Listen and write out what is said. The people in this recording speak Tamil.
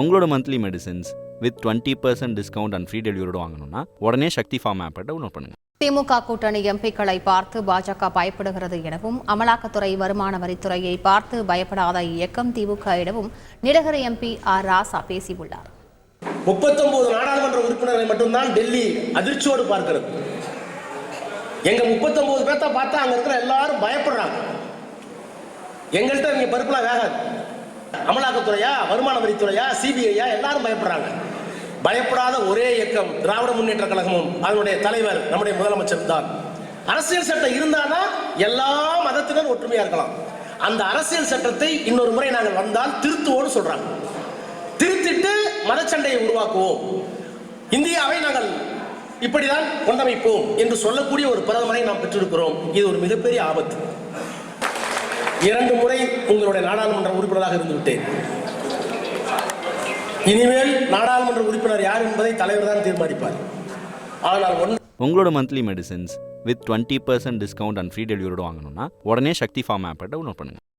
உங்களோட monthly medicines with 20% discount and free டெலிவரியோட வாங்கணும்னா உடனே சக்தி ஃபார்ம் ஆப்பை டவுன்லோட் பண்ணுங்க. திமுக கூட்டணி எம்பிக்களை பார்த்து பாஜக பயப்படுகிறது எனவும் அமலாக்கத்துறை வருமான வரித்துறையை பார்த்து பயப்படாத இயக்கம் திமுக எனவும் நீலகிரி எம்பி ஆர் ராசா பேசியுள்ளார். 39 நாடாளுமன்ற உறுப்பினர்களை மட்டும்தான் டெல்லி அதிர்ச்சியோடு பார்க்கிறது. எங்க 39 பேர்த்த பார்த்தா அங்க இருக்கிற எல்லாரும் பயப்படுறாங்க. எங்கள்கிட்ட இங்க பருப்புலாம் வேகாது. அமலாக்கத்துறையா, வருமான வரித்துறையா, சிபிஐயா எல்லாரும் பயப்படுறாங்க. பயப்படாத ஒரே இயக்கம் திராவிட முன்னேற்ற கழகமும் அதனுடைய தலைவர் நம்முடைய முதலமைச்சர் தான். அரசியல் சட்டம் இருந்தாதான் எல்லா மதத்தினர் ஒற்றுமையா இருக்கலாம். அந்த அரசியல் சட்டத்தை இன்னொரு முறை நாங்கள் வந்தால் திருத்துவோடு சொல்றாங்க. திருத்திட்டு மதச்சண்டையை உருவாக்குவோம், இந்தியாவை நாங்கள் இப்படிதான் கொண்டமைப்போம் என்று சொல்லக்கூடிய ஒரு பிரதமரை நாம் பெற்றிருக்கிறோம். இது ஒரு மிகப்பெரிய ஆபத்து. 2 முறை உங்களுடைய நாடாளுமன்ற உறுப்பினராக இருந்து விட்டேன். இனிமேல் நாடாளுமன்ற உறுப்பினர் யார் என்பதை தலைவர் தான் தீர்மானிப்பார். ஆனால் உங்களோட monthly medicines with 20% discount and free டெலிவரியோட வாங்கணும்னா உடனே சக்தி ஃபார்ம் ஆப்பை டவுன்லோட் பண்ணுங்க.